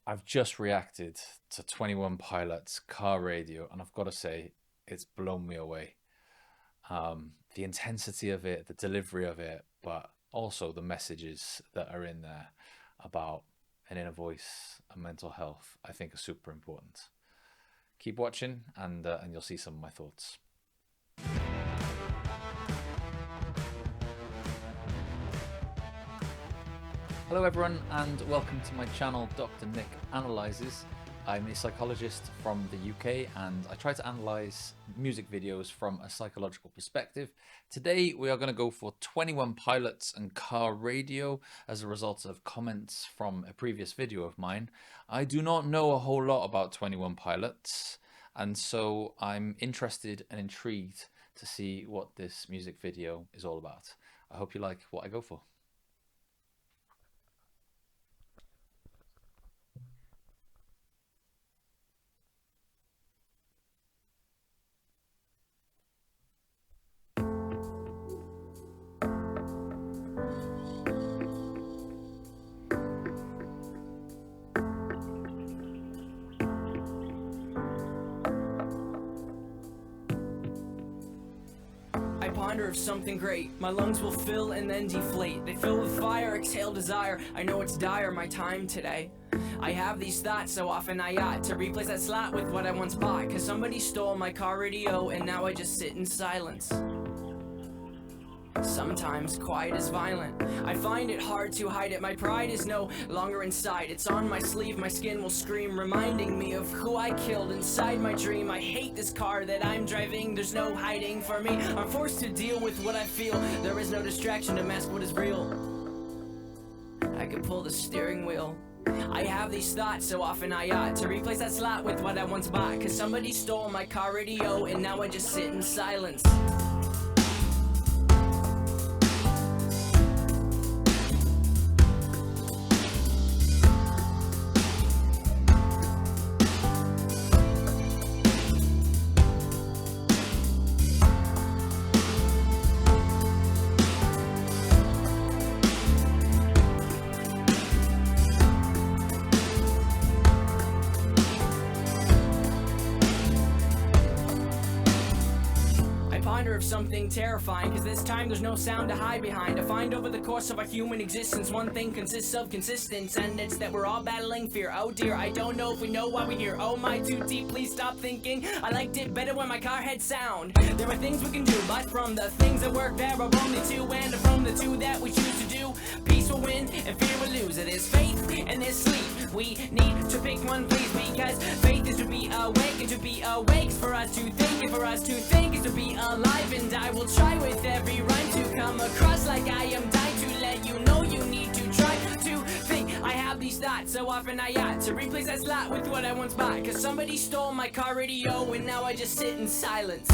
I've just reacted to 21 Pilots Car Radio, and I've got to say, it's blown me away. The intensity of it, the delivery of it, but also the messages that are in there about an inner voice and mental health, I think are super important. Keep watching, and you'll see some of my thoughts. Hello everyone and welcome to my channel Dr. Nick Analyzes. I'm a psychologist from the UK and I try to analyze music videos from a psychological perspective. Today we are going to go for 21 Pilots and Car Radio as a result of comments from a previous video of mine. I do not know a whole lot about 21 Pilots, and so I'm interested and intrigued to see what this music video is all about. I hope you like what I go for. I ponder of something great. My lungs will fill and then deflate. They fill with fire, exhale desire. I know it's dire, my time today. I have these thoughts so often I ought to replace that slot with what I once bought. Cause somebody stole my car radio and now I just sit in silence. Sometimes quiet is violent. I find it hard to hide it. My pride is no longer inside. It's on my sleeve, my skin will scream, reminding me of who I killed inside my dream. I hate this car that I'm driving. There's no hiding for me. I'm forced to deal with what I feel. There is no distraction to mask what is real. I could pull the steering wheel. I have these thoughts so often I ought to replace that slot with what I once bought. Cause somebody stole my car radio and now I just sit in silence. Of something terrifying, cause this time there's no sound to hide behind. I find over the course of our human existence one thing consists of consistence, and it's that we're all battling fear. Oh dear, I don't know if we know why we're here. Oh my, too deep, please stop thinking. I liked it better when my car had sound. There are things we can do, but from the things that work there are only two, and from the two that we choose to do, peace will win and fear will lose. It is faith and this sleep. We need to pick one, please, because faith is to be awake, and to be awake is for us to think, and for us to think is to be alive. And I will try with every rhyme to come across like I am dying to let you know you need to try to think. I have these thoughts so often I ought to replace that slot with what I once bought. Cause somebody stole my car radio and now I just sit in silence.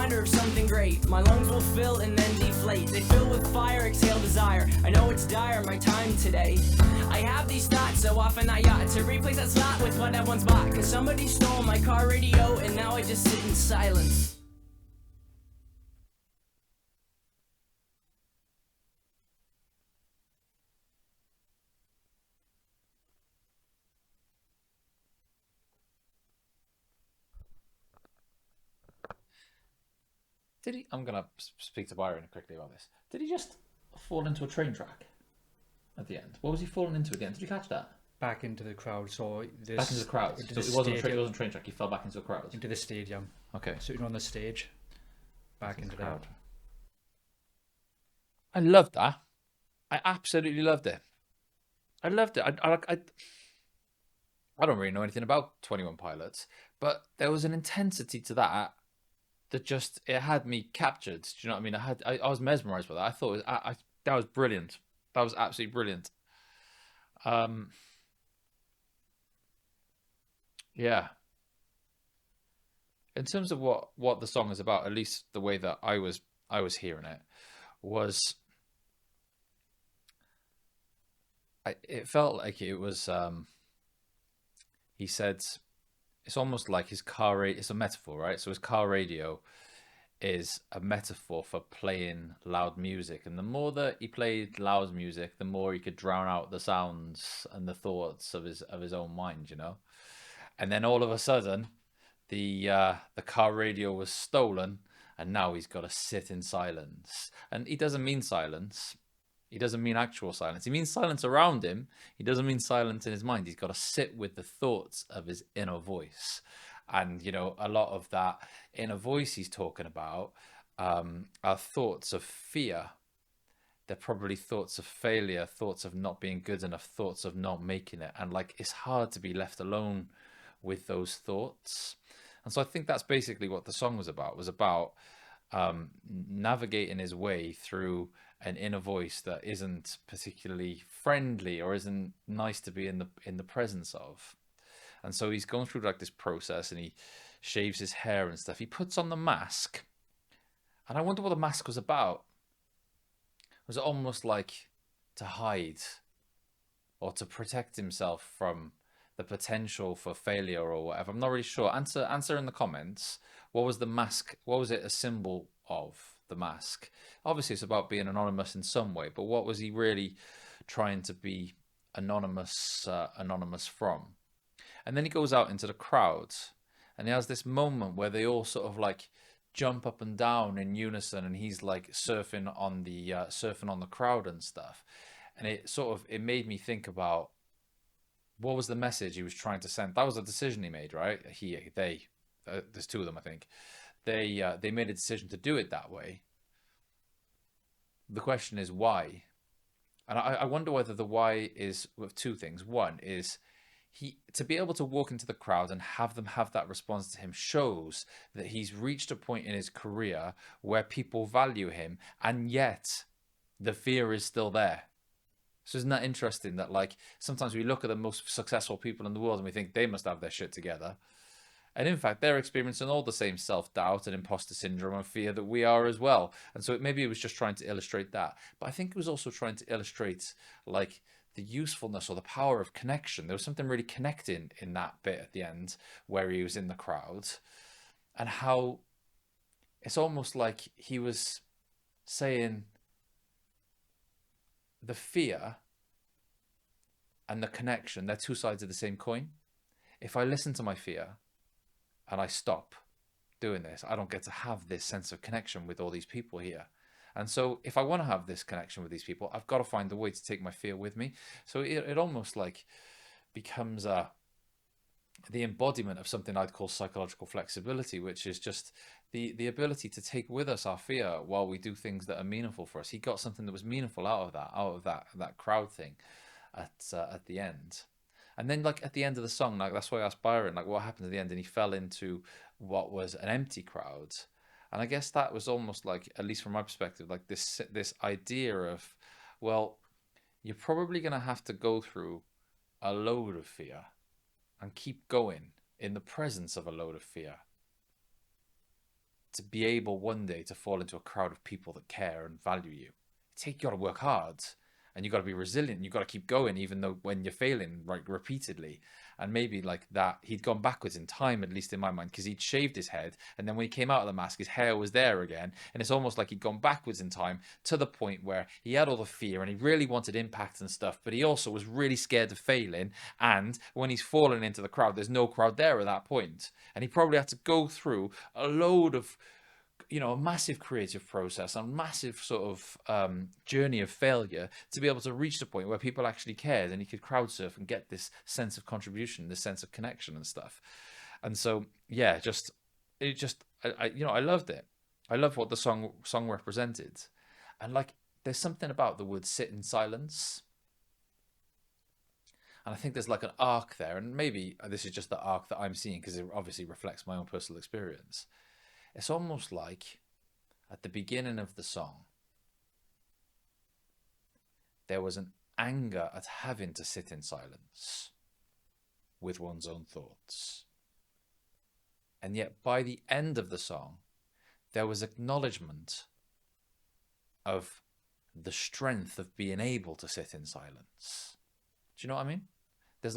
reminder of something great. My lungs will fill and then deflate. They fill with fire, exhale desire. I know it's dire, my time today. I have these thoughts so often I ought to replace that slot with what I once bought. Cause somebody stole my car radio and now I just sit in silence. Did he? I'm gonna speak to Byron quickly about this. Did he just fall into a train track at the end? What was he falling into at the end? Did you catch that? Back into the crowd. So this, Back into the crowd. So it wasn't a train track. He fell back into a crowd. into the stadium. Okay. Sitting on the stage. Back into the crowd. I loved that. I absolutely loved it. I loved it. I don't really know anything about 21 Pilots, but there was an intensity to that just it had me captured. Do you know what I mean? I was mesmerized by that. I thought that was brilliant. That was absolutely brilliant. Yeah. In terms of what the song is about, at least the way that I was hearing it, was it felt like it was he said it's almost like his car radio. It's a metaphor, right? So his car radio is a metaphor for playing loud music, and the more that he played loud music, the more he could drown out the sounds and the thoughts of his own mind, you know. And then all of a sudden, the car radio was stolen, and now he's got to sit in silence. And he doesn't mean silence. He doesn't mean actual silence. He means silence around him. He doesn't mean silence in his mind. He's got to sit with the thoughts of his inner voice. And, you know, a lot of that inner voice he's talking about are thoughts of fear. They're probably thoughts of failure, thoughts of not being good enough, thoughts of not making it. And, like, it's hard to be left alone with those thoughts. And so I think that's basically what the song was about navigating his way through an inner voice that isn't particularly friendly or isn't nice to be in the presence of. And so he's going through like this process, and he shaves his hair and stuff. He puts on the mask, and I wonder what the mask was about. Was it almost like to hide or to protect himself from the potential for failure or whatever? I'm not really sure. Answer in the comments. What was the mask? What was it a symbol of, the mask? Obviously it's about being anonymous in some way, but what was he really trying to be anonymous from? And then he goes out into the crowd, and he has this moment where they all sort of like jump up and down in unison, and he's like surfing on the crowd and stuff. And it made me think about, what was the message he was trying to send? That was a decision he made, right? There's two of them, I think. They made a decision to do it that way. The question is why? And I wonder whether the why is with two things. One is to be able to walk into the crowd and have them have that response to him shows that he's reached a point in his career where people value him, and yet the fear is still there. So isn't that interesting that, like, sometimes we look at the most successful people in the world and we think they must have their shit together. And in fact, they're experiencing all the same self-doubt and imposter syndrome and fear that we are as well. And so maybe it was just trying to illustrate that. But I think it was also trying to illustrate, like, the usefulness or the power of connection. There was something really connecting in that bit at the end where he was in the crowd, and how it's almost like he was saying the fear and the connection, they're two sides of the same coin. If I listen to my fear and I stop doing this, I don't get to have this sense of connection with all these people here. And so if I want to have this connection with these people, I've got to find a way to take my fear with me. So it almost like becomes the embodiment of something I'd call psychological flexibility, which is just the ability to take with us our fear while we do things that are meaningful for us. He got something that was meaningful out of that crowd thing at the end. And then, like, at the end of the song, like, that's why I asked Byron, like, what happened at the end, and he fell into what was an empty crowd. And I guess that was almost like, at least from my perspective, like this idea of, well, you're probably going to have to go through a load of fear and keep going in the presence of a load of fear. to be able one day to fall into a crowd of people that care and value you, you got to work hard, and you got to be resilient. You got to keep going, even though when you're failing, like, repeatedly. And maybe like that, he'd gone backwards in time, at least in my mind, because he'd shaved his head, and then when he came out of the mask, his hair was there again, and it's almost like he'd gone backwards in time to the point where he had all the fear and he really wanted impact and stuff, but he also was really scared of failing. And when he's fallen into the crowd, there's no crowd there at that point, and he probably had to go through a load of, a massive creative process and massive sort of journey of failure to be able to reach the point where people actually cared, and he could crowd surf and get this sense of contribution, this sense of connection and stuff. And so, yeah, I loved it. I love what the song represented. And like, there's something about the word sit in silence. And I think there's like an arc there, and maybe this is just the arc that I'm seeing because it obviously reflects my own personal experience. It's almost like at the beginning of the song, there was an anger at having to sit in silence with one's own thoughts. And yet by the end of the song, there was acknowledgement of the strength of being able to sit in silence. Do you know what I mean? There's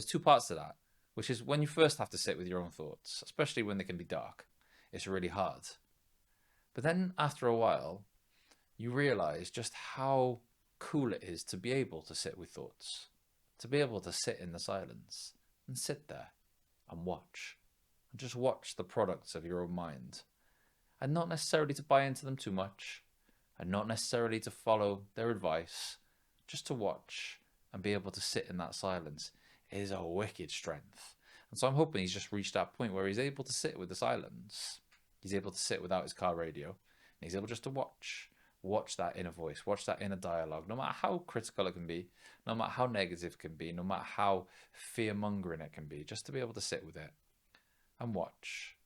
two parts to that, which is when you first have to sit with your own thoughts, especially when they can be dark. It's really hard. But then after a while, you realize just how cool it is to be able to sit with thoughts, to be able to sit in the silence and sit there and watch, and just watch the products of your own mind, and not necessarily to buy into them too much, and not necessarily to follow their advice, just to watch and be able to sit in that silence is a wicked strength. And so I'm hoping he's just reached that point where he's able to sit with the silence. He's able to sit without his car radio, and he's able just to watch that inner voice, watch that inner dialogue, no matter how critical it can be, no matter how negative it can be, no matter how fear-mongering it can be, just to be able to sit with it and watch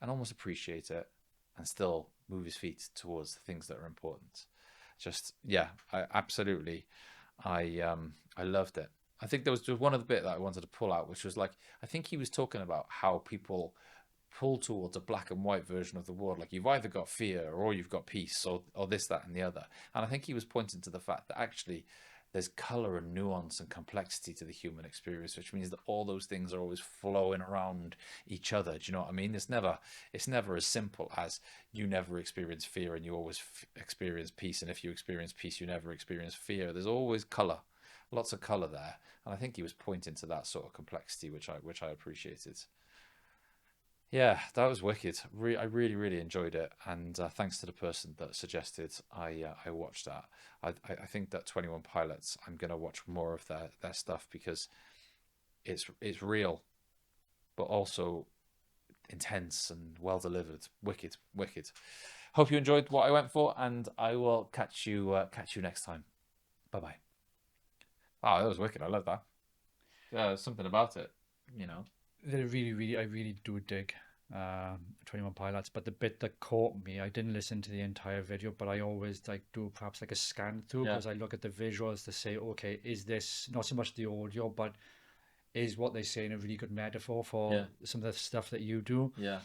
and almost appreciate it and still move his feet towards the things that are important. Just, yeah, I loved it. I think there was just one other bit that I wanted to pull out, which was like, I think he was talking about how people pull towards a black and white version of the world. Like, you've either got fear or you've got peace, or this, that, and the other. And I think he was pointing to the fact that actually there's color and nuance and complexity to the human experience, which means that all those things are always flowing around each other. Do you know what I mean? It's never as simple as you never experience fear and you always experience peace. And if you experience peace, you never experience fear. There's always color, lots of color there. And I think he was pointing to that sort of complexity, which I appreciated. Yeah, that was wicked. I really, really enjoyed it, and thanks to the person that suggested I watch that. I think that 21 Pilots, I'm gonna watch more of their stuff because it's real, but also intense and well delivered. Wicked, wicked. Hope you enjoyed what I went for, and I will catch you next time. Bye bye. Oh, that was wicked. I love that. Yeah, there's something about it, you know. I really do dig 21 Pilots, but the bit that caught me, I didn't listen to the entire video, but I always like do perhaps like a scan through because I look at the visuals to say, okay, is this not so much the audio, but is what they say in a really good metaphor for some of the stuff that you do? Yeah.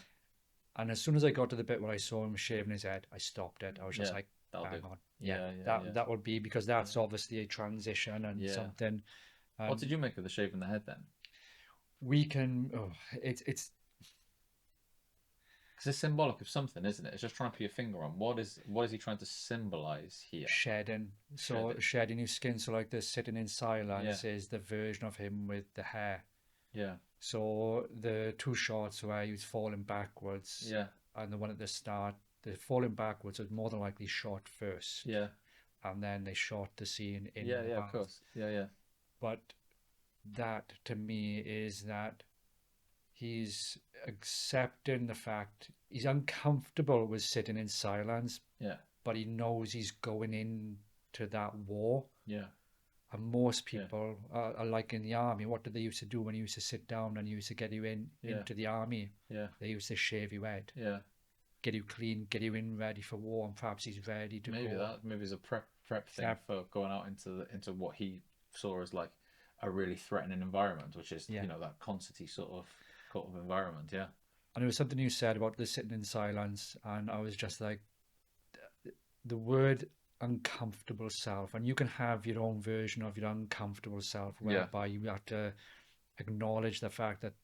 And as soon as I got to the bit where I saw him shaving his head, I stopped it. I was just like, hang on. That would be because that's obviously a transition and something. What did you make of the shaving the head then? We can it's because it's symbolic of something, isn't it? It's just trying to put your finger on what is he trying to symbolize here? Shedding his skin. So like this sitting in silence is the version of him with the hair. So the two shots where he was falling backwards and the one at the start, the falling backwards was more than likely shot first, and then they shot the scene in of course, but that to me is that he's accepting the fact he's uncomfortable with sitting in silence, but he knows he's going into that war. And most people are like in the army. What did they used to do when you used to sit down and you used to get you into the army? They used to shave your head, get you clean, get you in ready for war, and perhaps he's ready to go. Maybe it's a prep thing for going out into what he saw as like a really threatening environment, which is you know, that constantly sort of environment. And there was something you said about the sitting in silence, and I was just like, the word uncomfortable self, and you can have your own version of your uncomfortable self, whereby you have to acknowledge the fact that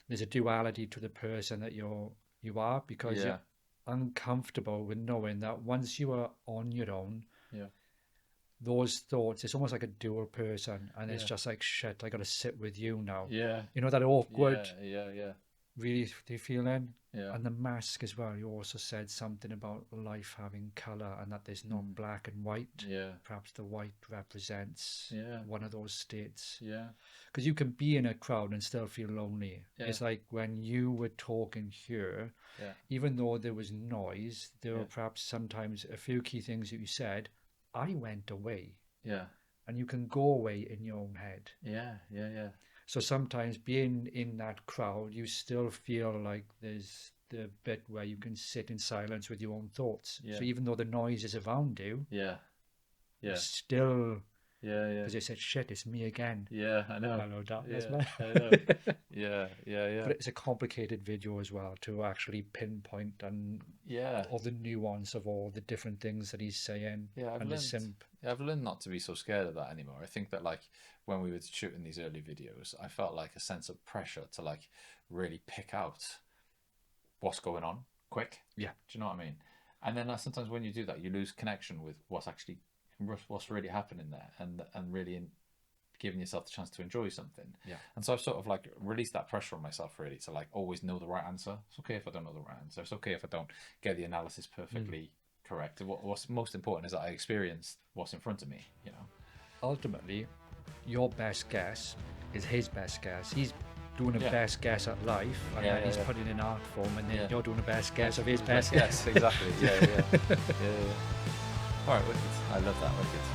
there's a duality to the person that you are, because you're uncomfortable with knowing that once you are on your own, those thoughts, it's almost like a dual person, and it's just like, shit, I got to sit with you now. You know, that awkward really the feeling. And the mask as well, you also said something about life having color, and that there's not black and white. Perhaps the white represents one of those states. Because you can be in a crowd and still feel lonely. It's like when you were talking here, even though there was noise, there were perhaps sometimes a few key things that you said. I went away. And you can go away in your own head. So sometimes being in that crowd, you still feel like there's the bit where you can sit in silence with your own thoughts. So even though the noise is around you, still, because they said, shit, it's me again. I know. Hello, darkness, I know. But it's a complicated video as well to actually pinpoint and all the nuance of all the different things that he's saying. I've learned not to be so scared of that anymore. I think that, like, when we were shooting these early videos, I felt like a sense of pressure to, like, really pick out what's going on quick. Do you know what I mean? And then sometimes when you do that, you lose connection with what's really happening there, and really giving yourself the chance to enjoy something. And so I've sort of like released that pressure on myself, really, to like always know the right answer. It's okay if I don't know the right answer. It's okay if I don't get the analysis perfectly correct. What's most important is that I experience what's in front of me, you know. Ultimately, your best guess is his best guess. He's doing a best guess at life, and then he's putting in art form, and then you're doing a best guess of his best guess. Exactly. All right, wicked. I love that, wicked.